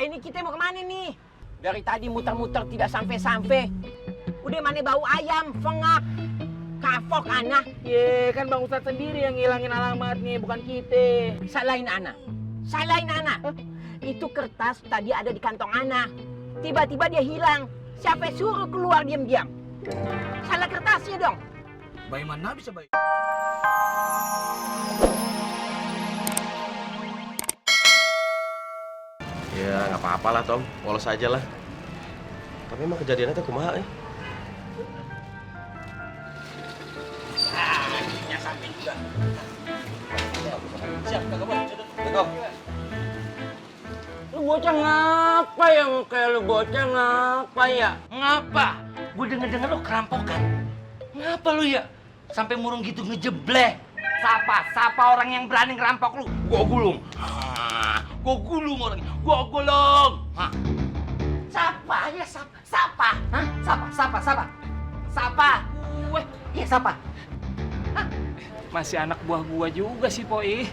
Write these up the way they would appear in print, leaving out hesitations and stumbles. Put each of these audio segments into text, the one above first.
Ini kita mau kemana nih? Dari tadi muter-muter tidak sampai-sampai. Udah mana bau ayam, fengak, kapok anak. Ye, kan Bang Ustadz sendiri yang ngilangin alamatnya, bukan kita. Salahin anak. Salahin anak. Itu kertas tadi ada di kantong anak. Tiba-tiba dia hilang. Siapa suruh keluar diam-diam? Salah kertasnya dong. Bayi mana bisa bayi? Ya nggak apa-apa lah Tom, polos aja lah. Tapi emang kejadiannya tuh kumaha ya? Akhirnya sampai juga. Siap, kakak boy. Lu bocah ngapa ya? Kayak lu bocah ngapa ya? Ngapa? Gue denger-denger lu kerampokan. Ngapa lu ya? Sampai murung gitu ngejebleh. Siapa orang yang berani ngerampok lu? Gua gulung. Gua gulung orangnya. Gua gulung. Siapa? Ya siapa? Hah? Siapa? Gue. Iya siapa? Masih anak buah gua juga sih, Poi.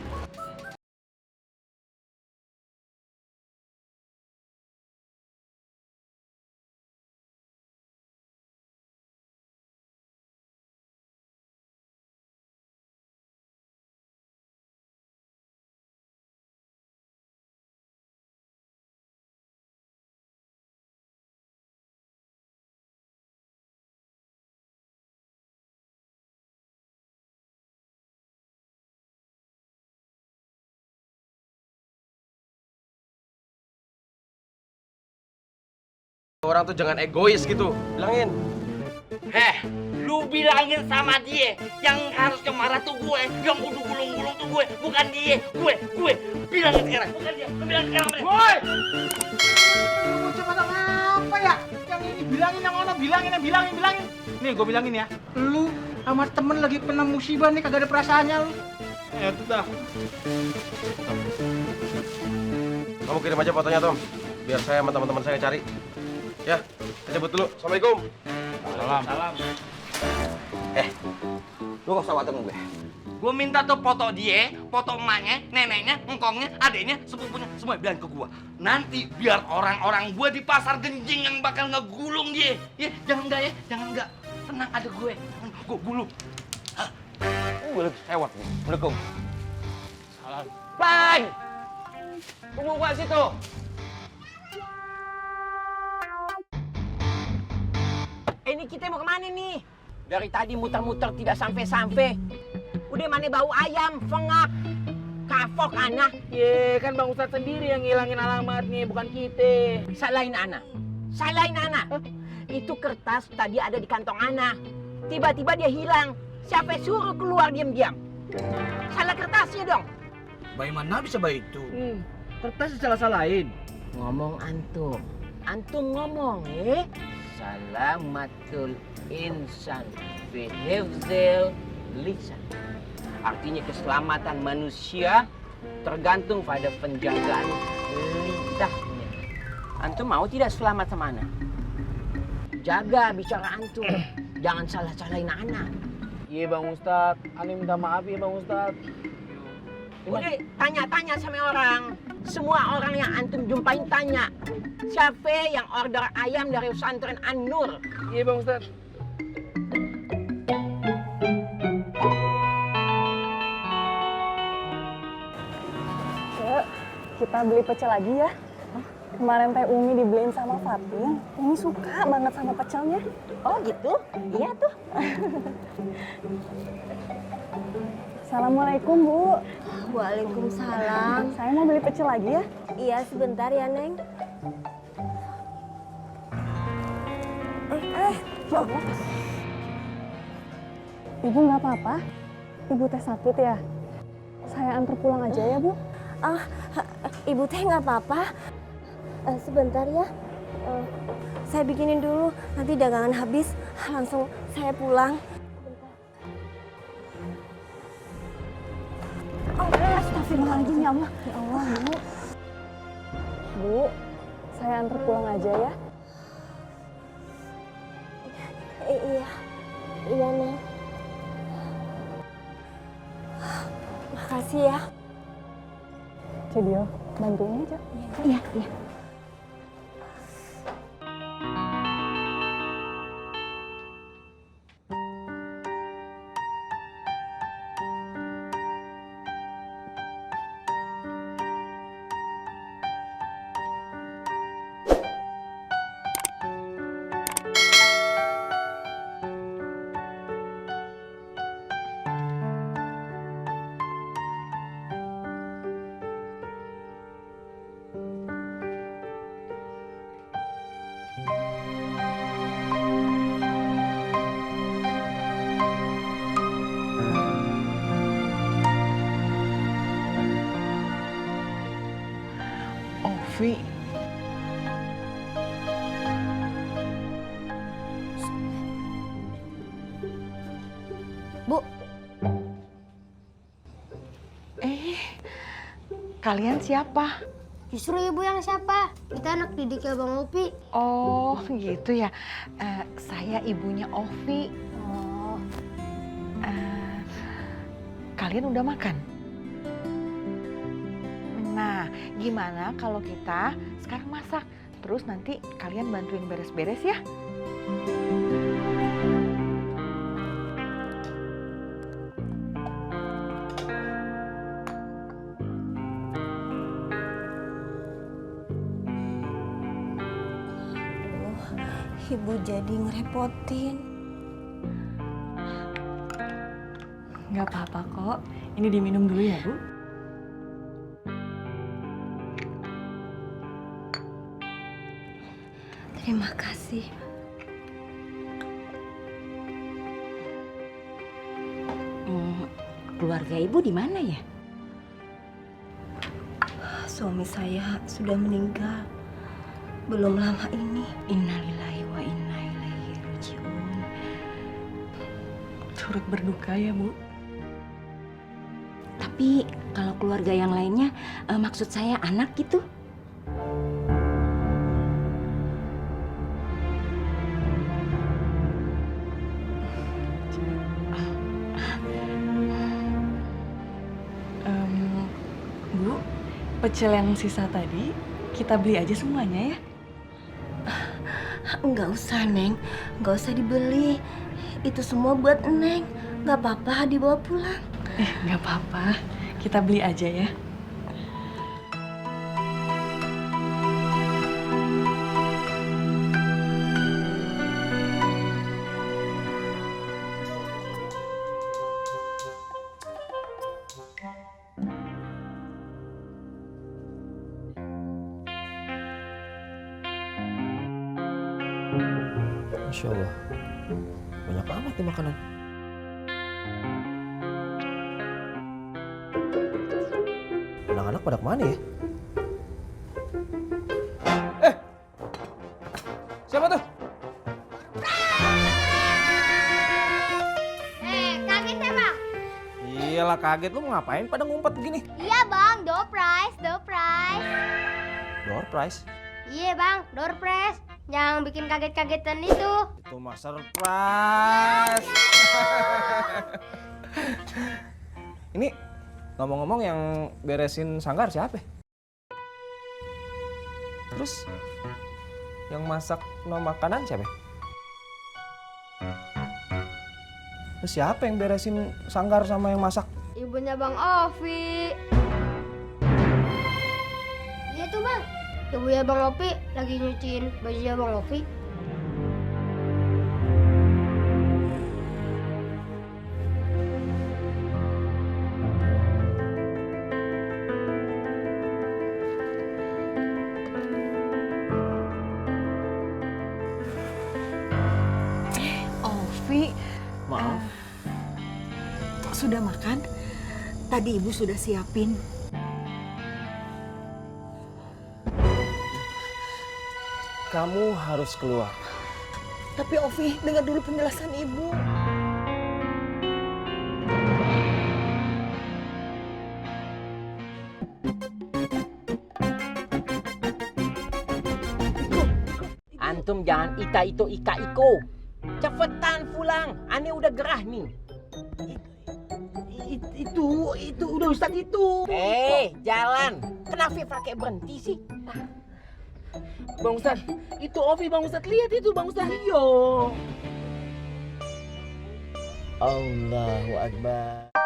Orang tuh jangan egois gitu, bilangin. Lu bilangin sama dia yang harusnya marah tuh gue, yang kudu gulung-gulung tuh gue, bukan dia. Gue bilangin sekarang, bukan dia. Lu bilangin sekarang sama dia. Woi! Lu bocah pada ngapa ya? Yang ini bilangin, yang ono bilangin. Nih, gue bilangin ya. Lu sama temen lagi kena musibah nih, kagak ada perasaannya lu. Ya, itu dah. Kamu kirim aja fotonya Tom, biar saya sama teman-teman saya cari. Ya, saya cabut dulu. Assalamualaikum. Salam. Lu gak usah khawatir gue. Gue minta tuh foto dia, foto emaknya, neneknya, engkongnya, adeknya, sepupunya, semua bilang ke gue. Nanti biar orang-orang gue di pasar genjing yang bakal ngegulung dia. Ya, jangan enggak. Tenang, ada gue. Gue gulung. Gue lagi sewot nih. Assalamualaikum. Salam. Pan! Tunggu gua situ. Ini kita mau kemana nih? Dari tadi muter-muter tidak sampai-sampai. Udah mana bau ayam, fengak, kapok anak. Ye, kan Bang Ustadz sendiri yang ngilangin alamatnya, bukan kita. Salahin anak. Itu kertas tadi ada di kantong anak. Tiba-tiba dia hilang. Siapa suruh keluar diam-diam? Salah kertasnya dong. Bayi mana bisa bayi itu? Kertas salah-salahin. Ngomong antum. Antum ngomong, Salamatul insan fi hifzil lisan. Artinya keselamatan manusia tergantung pada penjagaan lidahnya. Antum mau tidak selamat sama anak? Jaga bicara antum. Jangan salah-salahin anak. Iya Bang Ustadz, Ani minta maaf ya Bang Ustadz. Udah tanya-tanya sama orang. Semua orang yang antum jumpain tanya. Siapa yang order ayam dari pesantren An-Nur? Iya Bang Ustadz. Kita beli pecel lagi ya. Kemarin Teh Umi dibeliin sama Fatin. Umi suka banget sama pecelnya. Oh gitu? Iya tuh. Assalamualaikum Bu. Waalaikumsalam. Saya mau beli pecel lagi ya. Iya sebentar ya Neng. Ya Allah. Ibu nggak apa-apa? Ibu teh sakit ya? Saya antar pulang aja ya Bu. Ibu teh nggak apa-apa. Sebentar ya. Saya bikinin dulu. Nanti dagangan habis langsung saya pulang. Astagfirullahaladzim ya Allah. Ya Allah Bu. Bu, saya antar pulang aja ya. Iya Neng. Makasih ya. Cedio, bantuin aja. Iya. Ovi. Bu, Kalian siapa? justru ibu yang siapa? Kita anak didiknya Bang Opi. Oh, gitu ya. Saya ibunya Ovi. Oh, Kalian udah makan? Nah, gimana kalau kita sekarang masak? Terus nanti kalian bantuin beres-beres ya? ibu jadi ngerepotin. Nggak apa-apa kok. Ini diminum dulu ya, Bu. Terima kasih. Keluarga ibu di mana ya? Suami saya sudah meninggal. Belum lama ini. Innalillahi wa inna ilaihi rajiun. Turut berduka ya, Bu. Tapi kalau keluarga yang lainnya, maksud saya anak gitu. Bu, pecel yang sisa tadi kita beli aja semuanya ya. Enggak usah, Neng. Enggak usah dibeli. Itu semua buat Neng. Enggak apa-apa dibawa pulang. Nggak apa-apa. Kita beli aja ya. Masya Allah, banyak amat nih makanan. Anak-anak pada kemana ya? Siapa tuh? Kaget ya, Bang? Iyalah kaget, lu mau ngapain pada ngumpet begini? Iya, Bang. Door prize, door prize. Door prize? Iya, Bang. Door prize. Yang bikin kaget-kagetan itu. Itu mah surprise. Ini ngomong-ngomong yang beresin sanggar siapa? Terus yang masak makanan siapa? Terus siapa yang beresin sanggar sama yang masak? Ibunya Bang Ovi. Iya tuh, Bang. Ibunya Bang Ovi lagi nyuciin bajunya Bang Ovi. Ovi, Maaf. sudah makan? Tadi ibu sudah siapin. Kamu harus keluar. Tapi Ovi, dengar dulu penjelasan ibu. Antum jangan ita itu ika iko. Cepetan pulang, ane udah gerah nih. Itu udah Ustadz itu. Jalan. Kenapa pakai berhenti sih? Bang Ustadz, itu Ovi Bang Ustadz, lihat itu Bang Ustadz. Yo. Allahu Akbar.